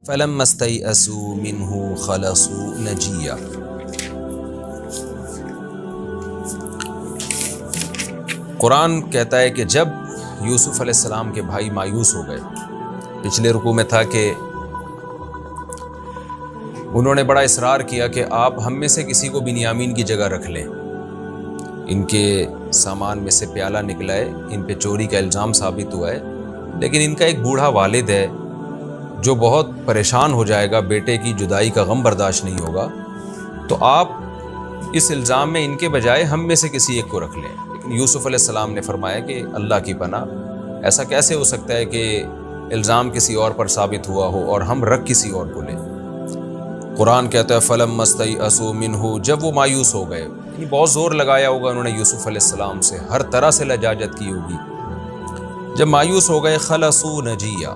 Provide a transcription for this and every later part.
فلما استيئسوا منه خلصوا نجيا۔ قرآن کہتا ہے کہ جب یوسف علیہ السلام کے بھائی مایوس ہو گئے، پچھلے رکوع میں تھا کہ انہوں نے بڑا اصرار کیا کہ آپ ہم میں سے کسی کو بنیامین کی جگہ رکھ لیں، ان کے سامان میں سے پیالہ نکلا ہے، ان پہ چوری کا الزام ثابت ہوا ہے، لیکن ان کا ایک بوڑھا والد ہے جو بہت پریشان ہو جائے گا، بیٹے کی جدائی کا غم برداشت نہیں ہوگا، تو آپ اس الزام میں ان کے بجائے ہم میں سے کسی ایک کو رکھ لیں۔ لیکن یوسف علیہ السلام نے فرمایا کہ اللہ کی پناہ، ایسا کیسے ہو سکتا ہے کہ الزام کسی اور پر ثابت ہوا ہو اور ہم رکھ کسی اور کو لیں۔ قرآن کہتا ہے فلما استیئسوا منہ، جب وہ مایوس ہو گئے، یعنی بہت زور لگایا ہوگا انہوں نے یوسف علیہ السلام سے، ہر طرح سے لجاجت کی ہوگی، جب مایوس ہو گئے خلصوا نجیا،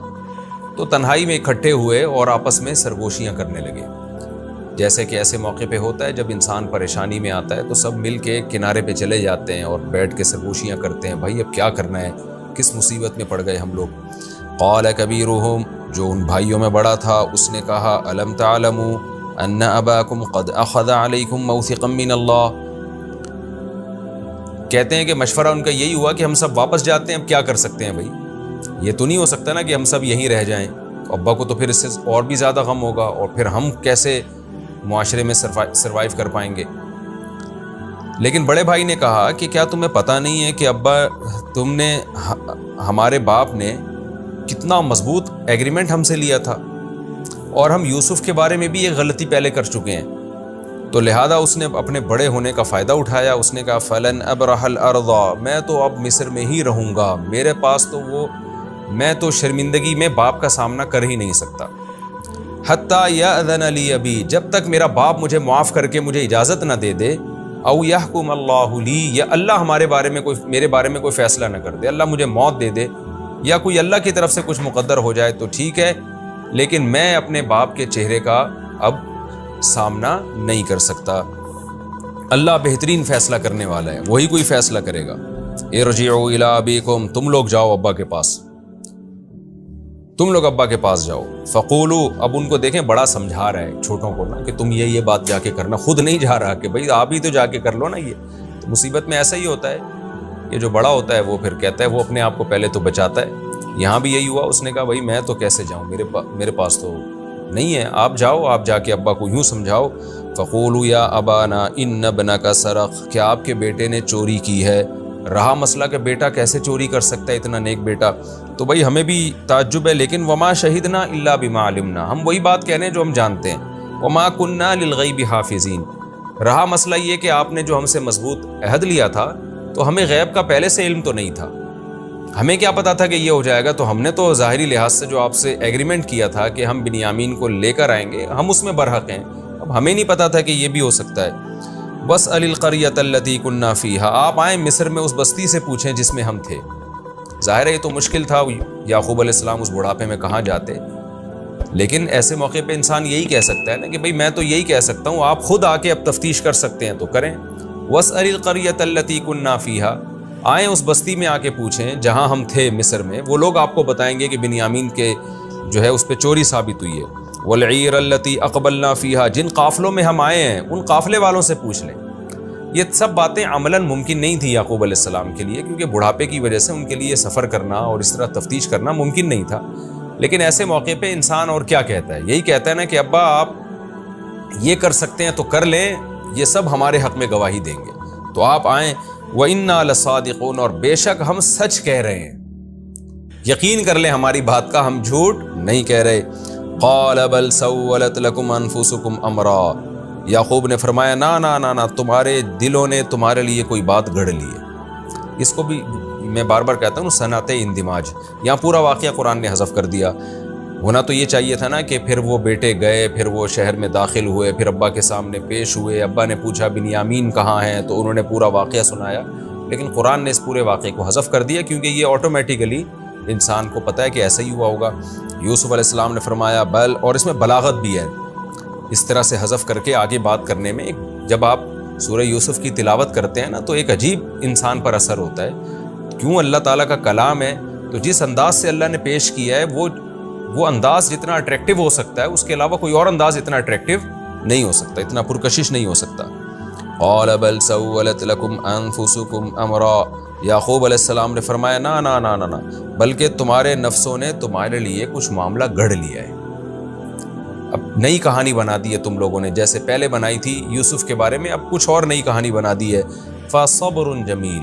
تو تنہائی میں اکٹھے ہوئے اور آپس میں سرگوشیاں کرنے لگے۔ جیسے کہ ایسے موقع پہ ہوتا ہے جب انسان پریشانی میں آتا ہے تو سب مل کے کنارے پہ چلے جاتے ہیں اور بیٹھ کے سرگوشیاں کرتے ہیں، بھائی اب کیا کرنا ہے، کس مصیبت میں پڑ گئے ہم لوگ۔ قال کبیرہم، جو ان بھائیوں میں بڑا تھا، اس نے کہا الم تعلموا ان اباکم قد اخذ علیکم موثقا من اللہ، کہتے ہیں کہ مشورہ ان کا یہی ہوا کہ ہم سب واپس جاتے ہیں، اب کیا کر سکتے ہیں بھائی، یہ تو نہیں ہو سکتا نا کہ ہم سب یہیں رہ جائیں، ابا کو تو پھر اس سے اور بھی زیادہ غم ہوگا، اور پھر ہم کیسے معاشرے میں سروائیو کر پائیں گے۔ لیکن بڑے بھائی نے کہا کہ کیا تمہیں پتہ نہیں ہے کہ ابا تم نے، ہمارے باپ نے کتنا مضبوط ایگریمنٹ ہم سے لیا تھا، اور ہم یوسف کے بارے میں بھی یہ غلطی پہلے کر چکے ہیں، تو لہذا اس نے اپنے بڑے ہونے کا فائدہ اٹھایا، اس نے کہا فلن ابرح الارض، میں تو اب مصر میں ہی رہوں گا، میرے پاس تو میں تو شرمندگی میں باپ کا سامنا کر ہی نہیں سکتا، حتیٰ یأذن لی ابی، جب تک میرا باپ مجھے معاف کر کے مجھے اجازت نہ دے دے، او یحکم اللہ لی، یا اللہ میرے بارے میں کوئی فیصلہ نہ کر دے، اللہ مجھے موت دے دے، یا کوئی اللہ کی طرف سے کچھ مقدر ہو جائے تو ٹھیک ہے، لیکن میں اپنے باپ کے چہرے کا اب سامنا نہیں کر سکتا۔ اللہ بہترین فیصلہ کرنے والا ہے، وہی کوئی فیصلہ کرے گا۔ ارجعوا الی ابیکم، تم لوگ جاؤ ابا کے پاس، تم لوگ ابا کے پاس جاؤ، فقولوا، اب ان کو دیکھیں بڑا سمجھا رہا ہے چھوٹوں کو نا کہ تم یہ بات جا کے کرنا، خود نہیں جا رہا کہ بھئی آپ ہی تو جا کے کر لو نا، یہ تو مصیبت میں ایسا ہی ہوتا ہے، یہ جو بڑا ہوتا ہے وہ پھر کہتا ہے، وہ اپنے آپ کو پہلے تو بچاتا ہے۔ یہاں بھی یہی ہوا، اس نے کہا بھئی میں تو کیسے جاؤں، میرے پاس تو نہیں ہے، آپ جاؤ، آپ جا کے ابا کو یوں سمجھاؤ، فقولوا یا ابانا ان ابنک سرق، کیا آپ کے بیٹے نے چوری کی ہے۔ رہا مسئلہ کہ بیٹا کیسے چوری کر سکتا ہے، اتنا نیک بیٹا، تو بھائی ہمیں بھی تعجب ہے، لیکن وما شہدنا الا بما علمنا، ہم وہی بات کہہ رہے ہیں جو ہم جانتے ہیں، وما کننا للغیب حافظین۔ رہا مسئلہ یہ کہ آپ نے جو ہم سے مضبوط عہد لیا تھا تو ہمیں غیب کا پہلے سے علم تو نہیں تھا، ہمیں کیا پتا تھا کہ یہ ہو جائے گا، تو ہم نے تو ظاہری لحاظ سے جو آپ سے ایگریمنٹ کیا تھا کہ ہم بنیامین کو لے کر آئیں گے، ہم اس میں برحق ہیں، اب ہمیں نہیں پتا تھا کہ یہ بھی ہو سکتا ہے۔ واسأل القریۃ التی کنا فیہا، آپ آئیں مصر میں اس بستی سے پوچھیں جس میں ہم تھے۔ ظاہر ہے یہ تو مشکل تھا، یعقوب علیہ السلام اس بڑھاپے میں کہاں جاتے، لیکن ایسے موقع پہ انسان یہی کہہ سکتا ہے نا کہ بھئی میں تو یہی کہہ سکتا ہوں، آپ خود آ کے اب تفتیش کر سکتے ہیں تو کریں۔ واسأل القریۃ التی کنا فیہا، آئیں اس بستی میں آ کے پوچھیں جہاں ہم تھے مصر میں، وہ لوگ آپ کو بتائیں گے کہ بنیامین کے جو ہے اس پہ چوری ثابت ہوئی ہے۔ والعیر التی اقبلنا فیہا، جن قافلوں میں ہم آئے ہیں ان قافلے والوں سے پوچھ لیں۔ یہ سب باتیں عملاً ممکن نہیں تھی یعقوب علیہ السلام کے لیے، کیونکہ بڑھاپے کی وجہ سے ان کے لیے سفر کرنا اور اس طرح تفتیش کرنا ممکن نہیں تھا، لیکن ایسے موقع پہ انسان اور کیا کہتا ہے، یہی کہتا ہے نا کہ ابا آپ یہ کر سکتے ہیں تو کر لیں، یہ سب ہمارے حق میں گواہی دیں گے، تو آپ آئیں۔ وَإِنَّا لَصَادِقُونَ، اور بے شک ہم سچ کہہ رہے ہیں، یقین کر لیں ہماری بات کا، ہم جھوٹ نہیں کہہ رہے۔ قَالَ بَلْ سَوَّلَتْ لَكُمْ أَنفُسُكُمْ أَمْرًا، یعقوب نے فرمایا نا، تمہارے دلوں نے تمہارے لیے کوئی بات گھڑ لی ہے۔ اس کو بھی میں بار بار کہتا ہوں صنعت اندماج، یہاں پورا واقعہ قرآن نے حذف کر دیا، ہونا تو یہ چاہیے تھا نا کہ پھر وہ بیٹے گئے، پھر وہ شہر میں داخل ہوئے، پھر ابا کے سامنے پیش ہوئے، ابا نے پوچھا بنیامین کہاں ہے، تو انہوں نے پورا واقعہ سنایا، لیکن قرآن نے اس پورے واقعے کو حذف کر دیا، کیونکہ یہ آٹومیٹیکلی انسان کو پتہ ہے کہ ایسا ہی ہوا ہوگا۔ یوسف علیہ السلام نے فرمایا بل، اور اس میں بلاغت بھی ہے، اس طرح سے حذف کر کے آگے بات کرنے میں، جب آپ سورہ یوسف کی تلاوت کرتے ہیں نا تو ایک عجیب انسان پر اثر ہوتا ہے، کیوں اللہ تعالیٰ کا کلام ہے، تو جس انداز سے اللہ نے پیش کیا ہے وہ وہ انداز جتنا اٹریکٹیو ہو سکتا ہے اس کے علاوہ کوئی اور انداز اتنا اٹریکٹیو نہیں ہو سکتا، اتنا پرکشش نہیں ہو سکتا۔ قال بل سولت لکم انفسکم امرا، یعقوب علیہ السلام نے فرمایا نا نا نا نا نا، بلکہ تمہارے نفسوں نے تمہارے لیے کچھ معاملہ گڑھ لیا ہے، اب نئی کہانی بنا دی ہے تم لوگوں نے، جیسے پہلے بنائی تھی یوسف کے بارے میں، اب کچھ اور نئی کہانی بنا دی ہے۔ فصبر جمیل،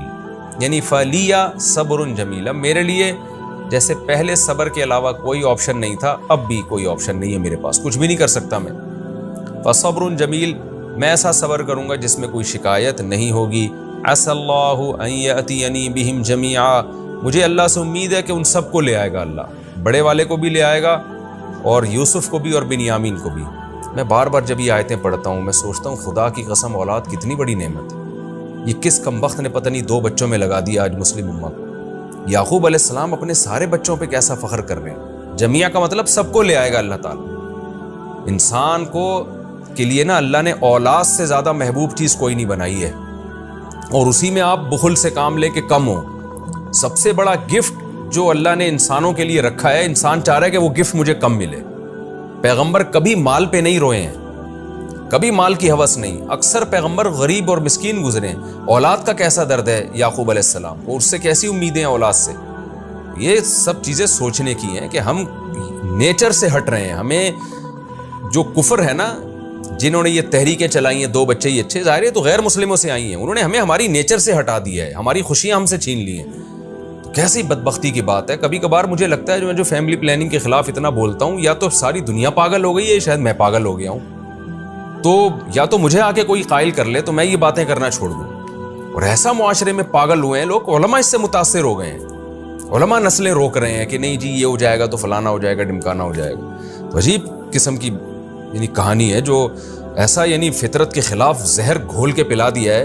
یعنی فلیا صبر جمیل، اب میرے لیے جیسے پہلے صبر کے علاوہ کوئی آپشن نہیں تھا، اب بھی کوئی آپشن نہیں ہے میرے پاس، کچھ بھی نہیں کر سکتا میں۔ فصبر جمیل، میں ایسا صبر کروں گا جس میں کوئی شکایت نہیں ہوگی۔ عسى اللہ ان یأتینی بہم جمیعا، مجھے اللہ سے امید ہے کہ ان سب کو لے آئے گا اللہ، بڑے والے کو بھی لے آئے گا اور یوسف کو بھی اور بنیامین کو بھی۔ میں بار بار جب یہ آیتیں پڑھتا ہوں میں سوچتا ہوں خدا کی قسم اولاد کتنی بڑی نعمت ہے، یہ کس کمبخت نے پتہ نہیں 2 بچوں میں لگا دیا آج مسلم امہ کو۔ یعقوب علیہ السلام اپنے سارے بچوں پہ کیسا فخر کر رہے ہیں، جمیعہ کا مطلب سب کو لے آئے گا اللہ تعالیٰ۔ انسان کو کے لیے نا اللہ نے اولاد سے زیادہ محبوب چیز کوئی نہیں بنائی ہے، اور اسی میں آپ بخل سے کام لے کے کم ہو۔ سب سے بڑا گفٹ جو اللہ نے انسانوں کے لیے رکھا ہے، انسان چاہ رہا ہے کہ وہ گفٹ مجھے کم ملے۔ پیغمبر کبھی مال پہ نہیں روئے ہیں، کبھی مال کی ہوس نہیں، اکثر پیغمبر غریب اور مسکین گزرے ہیں۔ اولاد کا کیسا درد ہے یعقوب علیہ السلام کو، اس سے کیسی امیدیں ہیں اولاد سے۔ یہ سب چیزیں سوچنے کی ہیں کہ ہم نیچر سے ہٹ رہے ہیں۔ ہمیں جو کفر ہے نا، جنہوں نے یہ تحریکیں چلائی ہیں 2 بچے ہی اچھے، ظاہر ہے تو غیر مسلموں سے آئی ہیں، انہوں نے ہمیں ہماری نیچر سے ہٹا دیا ہے، ہماری خوشیاں ہم سے چھین لی ہیں۔ تو کیسی بدبختی کی بات ہے۔ کبھی کبھار مجھے لگتا ہے جو فیملی پلاننگ کے خلاف اتنا بولتا ہوں، یا تو ساری دنیا پاگل ہو گئی ہے، شاید میں پاگل ہو گیا ہوں، تو یا تو مجھے آ کے کوئی قائل کر لے تو میں یہ باتیں کرنا چھوڑ دوں۔ اور ایسا معاشرے میں پاگل ہوئے ہیں لوگ، علماء اس سے متاثر ہو گئے ہیں، علماء نسلیں روک رہے ہیں کہ نہیں جی یہ ہو جائے گا تو فلانا ہو جائے گا، ڈمکانا ہو جائے گا۔ تو عجیب قسم کی یعنی کہانی ہے، جو ایسا یعنی فطرت کے خلاف زہر گھول کے پلا دیا ہے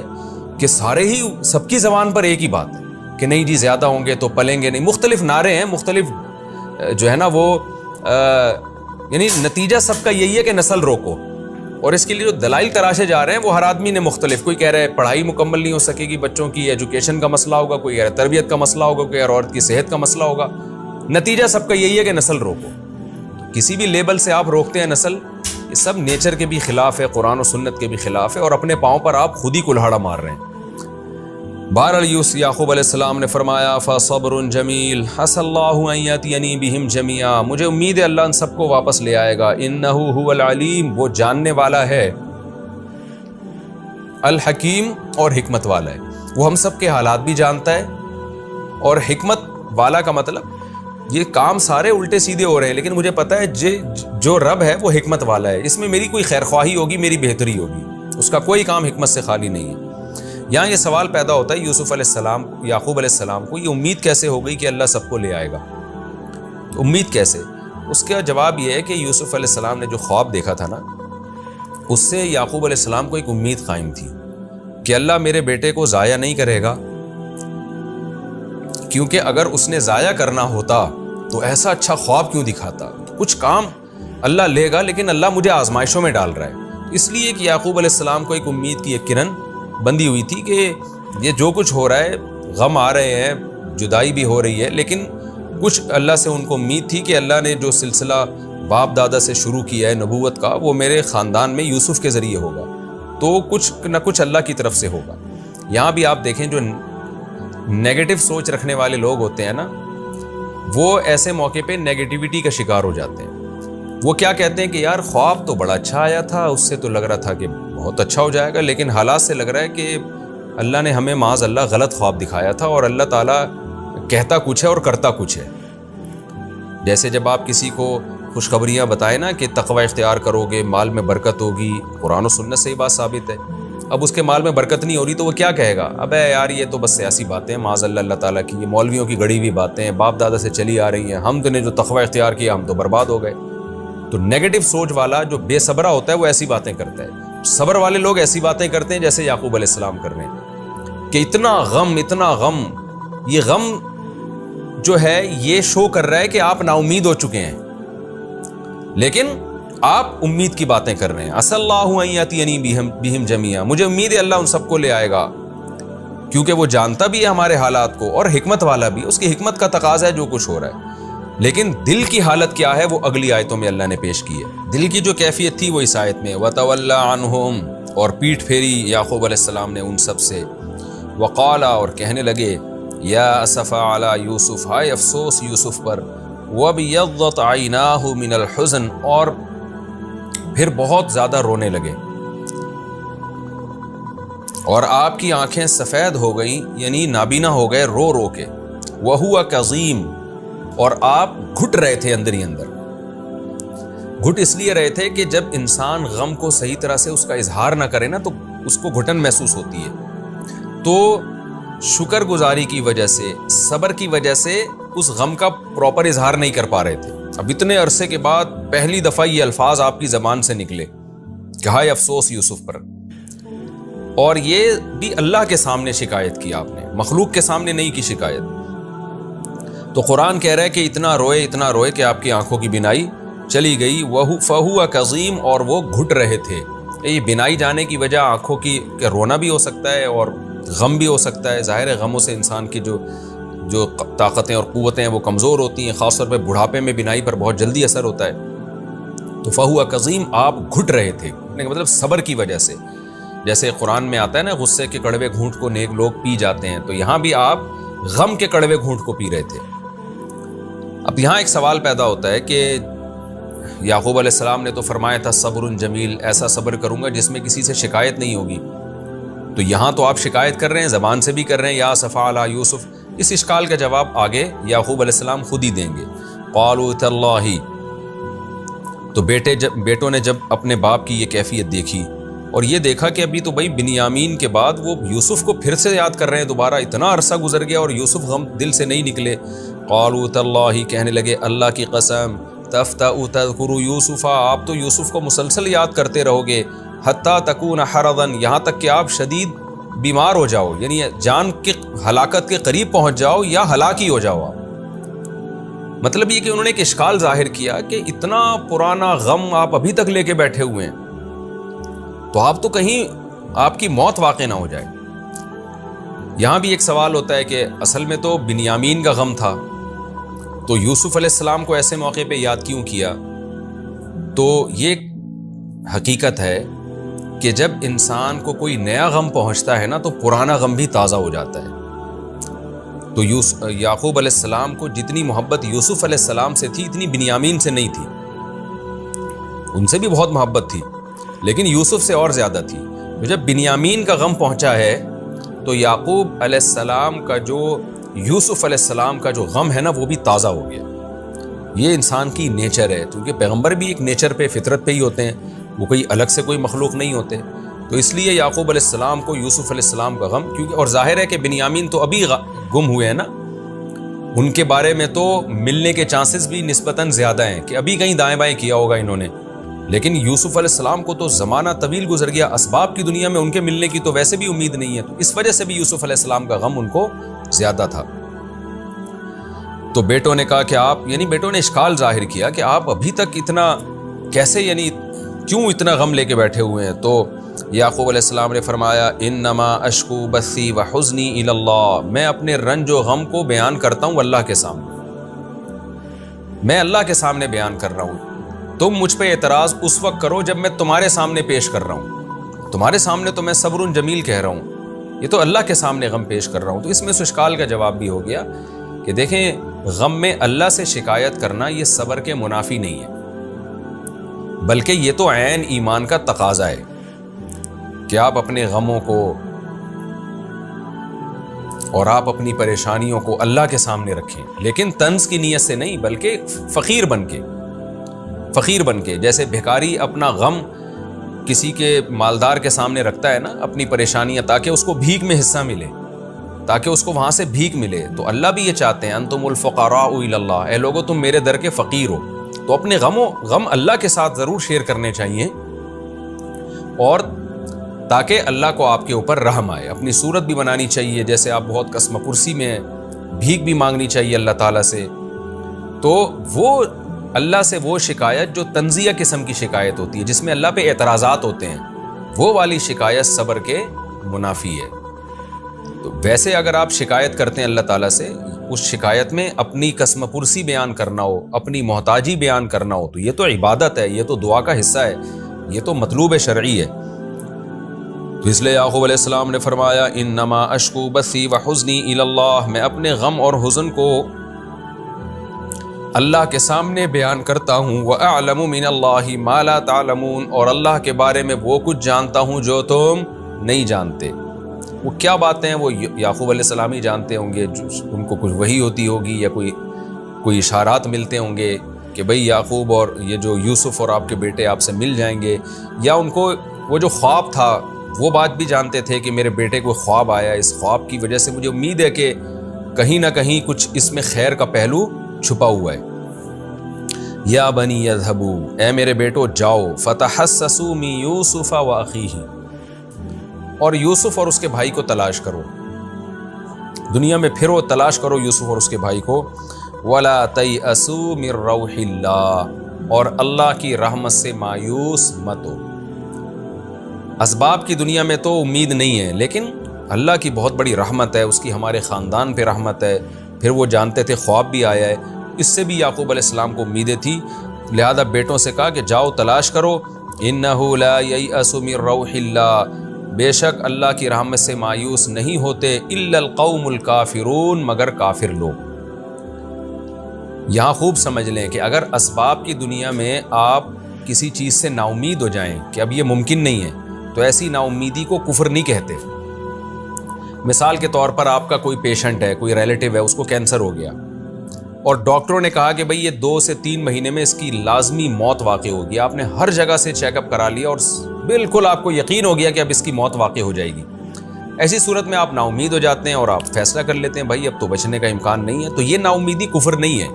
کہ سارے ہی سب کی زبان پر ایک ہی بات ہے کہ نہیں جی زیادہ ہوں گے تو پلیں گے نہیں۔ مختلف نعرے ہیں، مختلف جو ہے نا وہ یعنی نتیجہ سب کا یہی ہے کہ نسل روکو، اور اس کے لیے جو دلائل تراشے جا رہے ہیں وہ ہر آدمی نے مختلف، کوئی کہہ رہا ہے پڑھائی مکمل نہیں ہو سکے گی، بچوں کی ایجوکیشن کا مسئلہ ہوگا، کوئی کہہ رہا ہے تربیت کا مسئلہ ہوگا، کوئی کہہ رہا ہے عورت کی صحت کا مسئلہ ہوگا۔ نتیجہ سب کا یہی ہے کہ نسل روکو۔ کسی بھی لیبل سے آپ روکتے ہیں نسل، یہ سب نیچر کے بھی خلاف ہے، قرآن و سنت کے بھی خلاف ہے، اور اپنے پاؤں پر آپ خود ہی کلہاڑا مار رہے ہیں۔ بہرحال یعقوب علیہ السلام نے فرمایا فصبر جمیل عسى اللہ ان یأتینی بہم جمیعا، مجھے امید ہے اللہ ان سب کو واپس لے آئے گا۔ انہ هو العلیم، وہ جاننے والا ہے، الحکیم اور حکمت والا ہے، وہ ہم سب کے حالات بھی جانتا ہے، اور حکمت والا کا مطلب یہ کام سارے الٹے سیدھے ہو رہے ہیں لیکن مجھے پتا ہے جو رب ہے وہ حکمت والا ہے، اس میں میری کوئی خیر خواہی ہوگی، میری بہتری ہوگی، اس کا کوئی کام حکمت سے خالی نہیں ہے۔ یہاں یہ سوال پیدا ہوتا ہے یوسف علیہ السلام، یعقوب علیہ السلام کو یہ امید کیسے ہو گئی کہ اللہ سب کو لے آئے گا؟ امید کیسے؟ اس کا جواب یہ ہے کہ یوسف علیہ السلام نے جو خواب دیکھا تھا نا، اس سے یعقوب علیہ السلام کو ایک امید قائم تھی کہ اللہ میرے بیٹے کو ضائع نہیں کرے گا، کیونکہ اگر اس نے ضائع کرنا ہوتا تو ایسا اچھا خواب کیوں دکھاتا؟ کچھ کام اللہ لے گا لیکن اللہ مجھے آزمائشوں میں ڈال رہا ہے۔ اس لیے کہ یعقوب علیہ السلام کو ایک امید کی ایک کرن بندی ہوئی تھی کہ یہ جو کچھ ہو رہا ہے، غم آ رہے ہیں، جدائی بھی ہو رہی ہے، لیکن کچھ اللہ سے ان کو امید تھی کہ اللہ نے جو سلسلہ باپ دادا سے شروع کیا ہے نبوت کا، وہ میرے خاندان میں یوسف کے ذریعے ہوگا، تو کچھ نہ کچھ اللہ کی طرف سے ہوگا۔ یہاں بھی آپ دیکھیں جو نیگیٹو سوچ رکھنے والے لوگ ہوتے ہیں نا، وہ ایسے موقع پہ نیگیٹیوٹی کا شکار ہو جاتے ہیں۔ وہ کیا کہتے ہیں کہ یار خواب تو بڑا اچھا آیا تھا، اس سے تو لگ رہا تھا کہ بہت اچھا ہو جائے گا، لیکن حالات سے لگ رہا ہے کہ اللہ نے ہمیں معاذ اللہ غلط خواب دکھایا تھا، اور اللہ تعالیٰ کہتا کچھ ہے اور کرتا کچھ ہے۔ جیسے جب آپ کسی کو خوشخبریاں بتائیں نا کہ تقوی اختیار کرو گے، مال میں برکت ہوگی، قرآن و سنت سے ہی بات ثابت ہے، اب اس کے مال میں برکت نہیں ہو رہی تو وہ کیا کہے گا؟ ابے یار یہ تو بس سیاسی باتیں ہیں، معاذ اللہ اللہ تعالیٰ کی، یہ مولویوں کی گڑی ہوئی باتیں ہیں، باپ دادا سے چلی آ رہی ہیں، ہم تو نے جو تقوی اختیار کیا ہم تو برباد ہو گئے۔ تو نیگیٹو سوچ والا جو بے صبرہ ہوتا ہے وہ ایسی باتیں کرتا ہے، صبر والے لوگ ایسی باتیں کرتے ہیں جیسے یعقوب علیہ السلام کر رہے ہیں کہ اتنا غم، یہ غم جو ہے یہ شو کر رہا ہے کہ آپ نا امید ہو چکے ہیں، لیکن آپ امید کی باتیں کر رہے ہیں۔ عسى اللہ ان یأتینی بہم جمیعا، مجھے امید ہے اللہ ان سب کو لے آئے گا، کیونکہ وہ جانتا بھی ہے ہمارے حالات کو، اور حکمت والا بھی، اس کی حکمت کا تقاضا ہے جو کچھ ہو رہا ہے۔ لیکن دل کی حالت کیا ہے وہ اگلی آیتوں میں اللہ نے پیش کی ہے. دل کی جو کیفیت تھی وہ اس آیت میں وَتَوَلَّى عَنْهُمْ، اور پیٹھ پھیری یعقوب علیہ السلام نے ان سب سے. وقال، اور کہنے لگے یا اسفا علی یوسف، ہائے افسوس یوسف پر. وابیضت عیناہ من الحزن، اور پھر بہت زیادہ رونے لگے اور آپ کی آنکھیں سفید ہو گئیں، یعنی نابینا ہو گئے رو رو کے. وہو کظیم، اور آپ گھٹ رہے تھے اندر ہی اندر. گھٹ اس لیے رہے تھے کہ جب انسان غم کو صحیح طرح سے اس کا اظہار نہ کرے نا تو اس کو گھٹن محسوس ہوتی ہے. تو شکر گزاری کی وجہ سے، صبر کی وجہ سے اس غم کا پراپر اظہار نہیں کر پا رہے تھے. اب اتنے عرصے کے بعد پہلی دفعہ یہ الفاظ آپ کی زبان سے نکلے کہ ہائے افسوس یوسف پر. اور یہ بھی اللہ کے سامنے شکایت کی آپ نے، مخلوق کے سامنے نہیں کی شکایت. تو قرآن کہہ رہا ہے کہ اتنا روئے کہ آپ کی آنکھوں کی بینائی چلی گئی. فہو کظیم، اور وہ گھٹ رہے تھے. یہ بینائی جانے کی وجہ آنکھوں کی رونا بھی ہو سکتا ہے اور غم بھی ہو سکتا ہے. ظاہر ہے غموں سے انسان کی جو طاقتیں اور قوتیں ہیں وہ کمزور ہوتی ہیں، خاص طور پہ بڑھاپے میں بینائی پر بہت جلدی اثر ہوتا ہے. تو فہو کظیم، آپ گھٹ رہے تھے، مطلب صبر کی وجہ سے. جیسے قرآن میں آتا ہے نا غصے کے کڑوے گھونٹ کو نیک لوگ پی جاتے ہیں، تو یہاں بھی آپ غم کے کڑوے گھونٹ کو پی رہے تھے. اب یہاں ایک سوال پیدا ہوتا ہے کہ یعقوب علیہ السلام نے تو فرمایا تھا صبر جمیل، ایسا صبر کروں گا جس میں کسی سے شکایت نہیں ہوگی. تو یہاں تو آپ شکایت کر رہے ہیں، زبان سے بھی کر رہے ہیں یا اسفا علی یوسف. اس اشکال کا جواب آگے یعقوب علیہ السلام خود ہی دیں گے. قالوا تاللہ، تو بیٹوں نے جب اپنے باپ کی یہ کیفیت دیکھی اور یہ دیکھا کہ ابھی تو بھائی بنیامین کے بعد وہ یوسف کو پھر سے یاد کر رہے ہیں دوبارہ، اتنا عرصہ گزر گیا اور یوسف غم دل سے نہیں نکلے. قالوا تاللہ، کہنے لگے اللہ کی قسم، تفتأ تذکر یوسف، آپ تو یوسف کو مسلسل یاد کرتے رہو گے. حتیٰ تکون حرضا، یہاں تک کہ آپ شدید بیمار ہو جاؤ، یعنی جان کی ہلاکت کے قریب پہنچ جاؤ یا ہلاک ہی ہو جاؤ آپ. مطلب یہ کہ انہوں نے ایک اشکال ظاہر کیا کہ اتنا پرانا غم آپ ابھی تک لے کے بیٹھے ہوئے ہیں، تو آپ تو کہیں آپ کی موت واقع نہ ہو جائے. یہاں بھی ایک سوال ہوتا ہے کہ اصل میں تو بنیامین کا غم تھا، تو یوسف علیہ السلام کو ایسے موقع پہ یاد کیوں کیا؟ تو یہ حقیقت ہے کہ جب انسان کو کوئی نیا غم پہنچتا ہے نا تو پرانا غم بھی تازہ ہو جاتا ہے. تو یعقوب علیہ السلام کو جتنی محبت یوسف علیہ السلام سے تھی اتنی بنیامین سے نہیں تھی. ان سے بھی بہت محبت تھی لیکن یوسف سے اور زیادہ تھی. تو جب بنیامین کا غم پہنچا ہے تو یعقوب علیہ السلام کا جو یوسف علیہ السلام کا جو غم ہے نا وہ بھی تازہ ہو گیا. یہ انسان کی نیچر ہے، کیونکہ پیغمبر بھی ایک نیچر پہ، فطرت پہ ہی ہوتے ہیں، وہ کوئی الگ سے کوئی مخلوق نہیں ہوتے. تو اس لیے یعقوب علیہ السلام کو یوسف علیہ السلام کا غم، کیونکہ اور ظاہر ہے کہ بنیامین تو ابھی گم ہوئے ہیں نا، ان کے بارے میں تو ملنے کے چانسز بھی نسبتاً زیادہ ہیں کہ ابھی کہیں دائیں بائیں کیا ہوگا انہوں نے. لیکن یوسف علیہ السلام کو تو زمانہ طویل گزر گیا، اسباب کی دنیا میں ان کے ملنے کی تو ویسے بھی امید نہیں ہے، تو اس وجہ سے بھی یوسف علیہ السلام کا غم ان کو زیادہ تھا. تو بیٹوں نے کہا کہ آپ، یعنی بیٹوں نے اشکال ظاہر کیا کہ آپ ابھی تک اتنا کیسے، یعنی کیوں اتنا غم لے کے بیٹھے ہوئے ہیں؟ تو یعقوب علیہ السلام نے فرمایا انما اشکو بثی وحزنی الی اللہ، میں اپنے رنج و غم کو بیان کرتا ہوں اللہ کے سامنے، میں اللہ کے سامنے بیان کر رہا ہوں. تم مجھ پہ اعتراض اس وقت کرو جب میں تمہارے سامنے پیش کر رہا ہوں، تمہارے سامنے تو میں صبر جمیل کہہ رہا ہوں، یہ تو اللہ کے سامنے غم پیش کر رہا ہوں. تو اس میں اس اشکال کا جواب بھی ہو گیا کہ دیکھیں غم میں اللہ سے شکایت کرنا یہ صبر کے منافی نہیں ہے، بلکہ یہ تو عین ایمان کا تقاضا ہے کہ آپ اپنے غموں کو اور آپ اپنی پریشانیوں کو اللہ کے سامنے رکھیں، لیکن طنز کی نیت سے نہیں بلکہ فقیر بن کے. جیسے بھیکاری اپنا غم کسی کے مالدار کے سامنے رکھتا ہے نا، اپنی پریشانیاں، تاکہ اس کو بھیک میں حصہ ملے، تاکہ اس کو وہاں سے بھیک ملے. تو اللہ بھی یہ چاہتے ہیں انتم الفقراء الی اللہ، اے لوگو تم میرے در کے فقیر ہو. تو اپنے غم اللہ کے ساتھ ضرور شیئر کرنے چاہیے، اور تاکہ اللہ کو آپ کے اوپر رحم آئے. اپنی صورت بھی بنانی چاہیے، جیسے آپ بہت قسم پرسی میں ہیں، بھیک بھی مانگنی چاہیے اللہ تعالیٰ سے. تو وہ اللہ سے وہ شکایت جو تنزیہ قسم کی شکایت ہوتی ہے، جس میں اللہ پہ اعتراضات ہوتے ہیں، وہ والی شکایت صبر کے منافی ہے. تو ویسے اگر آپ شکایت کرتے ہیں اللہ تعالیٰ سے، اس شکایت میں اپنی قسم پرسی بیان کرنا ہو، اپنی محتاجی بیان کرنا ہو، تو یہ تو عبادت ہے، یہ تو دعا کا حصہ ہے، یہ تو مطلوب شرعی ہے۔ تو اس لیے یعقوب علیہ السلام نے فرمایا انما اشکو بثی وحزنی الی اللہ، میں اپنے غم اور حزن کو اللہ کے سامنے بیان کرتا ہوں، وَأَعْلَمُ مِنَ اللَّهِ مَا لَا تَعْلَمُونَ، اور اللہ کے بارے میں وہ کچھ جانتا ہوں جو تم نہیں جانتے۔ وہ کیا باتیں ہیں وہ یعقوب علیہ السلام ہی جانتے ہوں گے، ان کو کچھ وحی ہوتی ہوگی یا کوئی اشارات ملتے ہوں گے کہ بھئی یعقوب اور یہ جو یوسف اور آپ کے بیٹے آپ سے مل جائیں گے، یا ان کو وہ جو خواب تھا وہ بات بھی جانتے تھے کہ میرے بیٹے کو خواب آیا، اس خواب کی وجہ سے مجھے امید ہے کہ کہیں نہ کہیں کچھ اس میں خیر کا پہلو چھپا ہوا ہے۔ یا بنی یذہبوا، اے میرے بیٹو جاؤ، فتحسسوا من یوسف و اخیہ، اور یوسف اور اس کے بھائی کو تلاش کرو، دنیا میں پھرو، تلاش کرو یوسف اور اس کے بھائی کو، ولا تیأسوا من روح اللہ، اور اللہ کی رحمت سے مایوس مت ہو۔ اسباب کی دنیا میں تو امید نہیں ہے، لیکن اللہ کی بہت بڑی رحمت ہے، اس کی ہمارے خاندان پہ رحمت ہے۔ پھر وہ جانتے تھے خواب بھی آیا ہے، اس سے بھی یعقوب علیہ السلام کو امیدیں تھی، لہذا بیٹوں سے کہا کہ جاؤ تلاش کرو، انہ لا ییأس من روح اللہ، بے شک اللہ کی رحمت سے مایوس نہیں ہوتے، الا القوم الکافرون، مگر کافر لوگ۔ یہاں خوب سمجھ لیں کہ اگر اسباب کی دنیا میں آپ کسی چیز سے نا امید ہو جائیں کہ اب یہ ممکن نہیں ہے، تو ایسی نا امیدی کو کفر نہیں کہتے۔ مثال کے طور پر آپ کا کوئی پیشنٹ ہے، کوئی ریلیٹیو ہے، اس کو کینسر ہو گیا، اور ڈاکٹروں نے کہا کہ بھئی یہ 2 سے 3 مہینے میں اس کی لازمی موت واقع ہوگی، آپ نے ہر جگہ سے چیک اپ کرا لیا اور بالکل آپ کو یقین ہو گیا کہ اب اس کی موت واقع ہو جائے گی۔ ایسی صورت میں آپ نا امید ہو جاتے ہیں اور آپ فیصلہ کر لیتے ہیں بھائی اب تو بچنے کا امکان نہیں ہے، تو یہ نا امیدی کفر نہیں ہے۔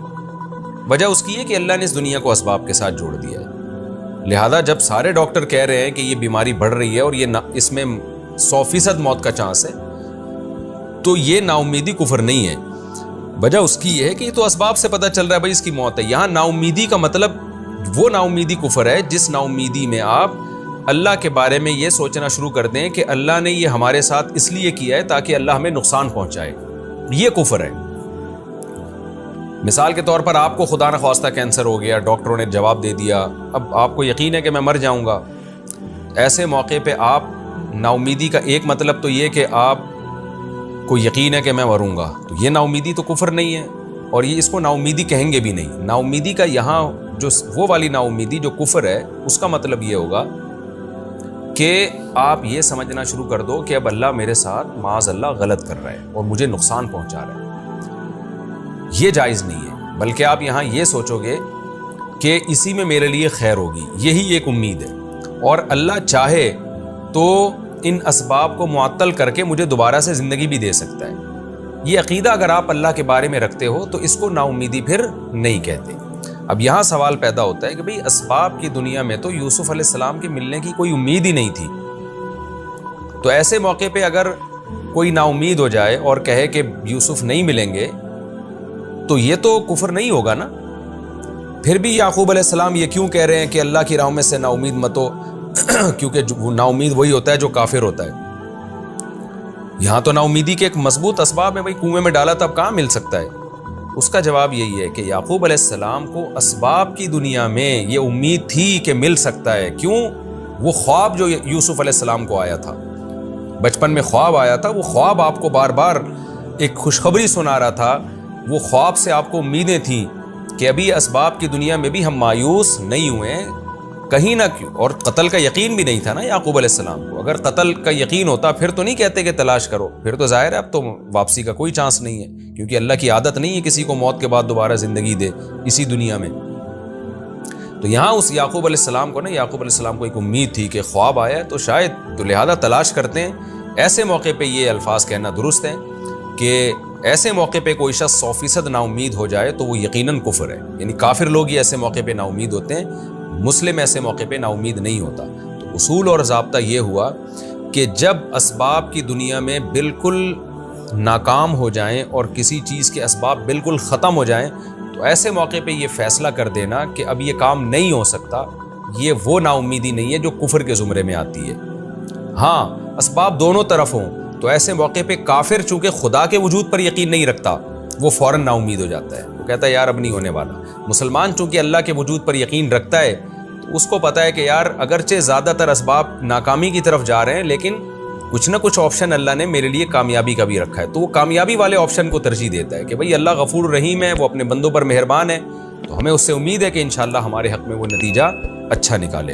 وجہ اس کی ہے کہ اللہ نے اس دنیا کو اسباب کے ساتھ جوڑ دیا ہے، لہذا جب سارے ڈاکٹر کہہ رہے ہیں کہ یہ بیماری بڑھ رہی ہے اور یہ اس میں 100% موت کا چانس ہے، تو یہ نا امیدی کفر نہیں ہے۔ وجہ اس کی یہ ہے کہ یہ تو اسباب سے پتہ چل رہا ہے بھائی اس کی موت ہے۔ یہاں نا امیدی کا مطلب وہ نا امیدی کفر ہے جس نا امیدی میں آپ اللہ کے بارے میں یہ سوچنا شروع کر دیں کہ اللہ نے یہ ہمارے ساتھ اس لیے کیا ہے تاکہ اللہ ہمیں نقصان پہنچائے، یہ کفر ہے۔ مثال کے طور پر آپ کو خدا نخواستہ کینسر ہو گیا، ڈاکٹروں نے جواب دے دیا، اب آپ کو یقین ہے کہ میں مر جاؤں گا۔ ایسے موقع پہ آپ نا امیدی کا ایک مطلب تو یہ کہ آپ کو یقین ہے کہ میں مروں گا، تو یہ نا امیدی تو کفر نہیں ہے، اور یہ اس کو نا امیدی کہیں گے بھی نہیں۔ نا امیدی کا یہاں جو وہ والی نا امیدی جو کفر ہے، اس کا مطلب یہ ہوگا کہ آپ یہ سمجھنا شروع کر دو کہ اب اللہ میرے ساتھ معاذ اللہ غلط کر رہا ہے اور مجھے نقصان پہنچا رہا ہے، یہ جائز نہیں ہے، بلکہ آپ یہاں یہ سوچو گے کہ اسی میں میرے لیے خیر ہوگی، یہی ایک امید ہے، اور اللہ چاہے تو ان اسباب کو معطل کر کے مجھے دوبارہ سے زندگی بھی دے سکتا ہے۔ یہ عقیدہ اگر آپ اللہ کے بارے میں رکھتے ہو تو اس کو نا امیدی پھر نہیں کہتے۔ اب یہاں سوال پیدا ہوتا ہے کہ بھئی اسباب کی دنیا میں تو یوسف علیہ السلام کے ملنے کی کوئی امید ہی نہیں تھی، تو ایسے موقع پہ اگر کوئی نا امید ہو جائے اور کہے کہ یوسف نہیں ملیں گے تو یہ تو کفر نہیں ہوگا نا۔ پھر بھی یعقوب علیہ السلام یہ کیوں کہہ رہے ہیں کہ اللہ کی راہ میں سے نا امید مت ہو؟ کیونکہ وہ نا امید وہی ہوتا ہے جو کافر ہوتا ہے۔ یہاں تو نا امیدی کے ایک مضبوط اسباب ہے، بھائی کنویں میں ڈالا تب کہاں مل سکتا ہے؟ اس کا جواب یہی ہے کہ یعقوب علیہ السلام کو اسباب کی دنیا میں یہ امید تھی کہ مل سکتا ہے۔ کیوں؟ وہ خواب جو یوسف علیہ السلام کو آیا تھا، بچپن میں خواب آیا تھا، وہ خواب آپ کو بار بار ایک خوشخبری سنا رہا تھا، وہ خواب سے آپ کو امیدیں تھیں کہ ابھی اسباب کی دنیا میں بھی ہم مایوس نہیں ہوئے کہیں نہ کیوں، اور قتل کا یقین بھی نہیں تھا نا یعقوب علیہ السلام کو۔ اگر قتل کا یقین ہوتا پھر تو نہیں کہتے کہ تلاش کرو، پھر تو ظاہر ہے اب تو واپسی کا کوئی چانس نہیں ہے، کیونکہ اللہ کی عادت نہیں ہے کسی کو موت کے بعد دوبارہ زندگی دے اسی دنیا میں۔ تو یہاں اس یعقوب علیہ السلام کو یعقوب علیہ السلام کو ایک امید تھی کہ خواب آیا ہے تو شاید، تو لہذا تلاش کرتے ہیں۔ ایسے موقع پہ یہ الفاظ کہنا درست ہے کہ ایسے موقع پہ کوئی شخص 100% نا امید ہو جائے تو وہ یقیناً کفر ہے، یعنی کافر لوگ ہی ایسے موقع پہ نا امید ہوتے ہیں، مسلم ایسے موقع پہ نا امید نہیں ہوتا۔ تو اصول اور ضابطہ یہ ہوا کہ جب اسباب کی دنیا میں بالکل ناکام ہو جائیں اور کسی چیز کے اسباب بالکل ختم ہو جائیں تو ایسے موقع پہ یہ فیصلہ کر دینا کہ اب یہ کام نہیں ہو سکتا، یہ وہ نا امیدی نہیں ہے جو کفر کے زمرے میں آتی ہے۔ ہاں اسباب دونوں طرف ہوں تو ایسے موقع پہ کافر چونکہ خدا کے وجود پر یقین نہیں رکھتا وہ فوراً نا امید ہو جاتا ہے، وہ کہتا ہے یار اب نہیں ہونے والا۔ مسلمان چونکہ اللہ کے وجود پر یقین رکھتا ہے تو اس کو پتہ ہے کہ یار اگرچہ زیادہ تر اسباب ناکامی کی طرف جا رہے ہیں لیکن کچھ نہ کچھ آپشن اللہ نے میرے لیے کامیابی کا بھی رکھا ہے، تو وہ کامیابی والے آپشن کو ترجیح دیتا ہے کہ بھئی اللہ غفور رحیم ہے، وہ اپنے بندوں پر مہربان ہے، تو ہمیں اس سے امید ہے کہ انشاءاللہ ہمارے حق میں وہ نتیجہ اچھا نکالے۔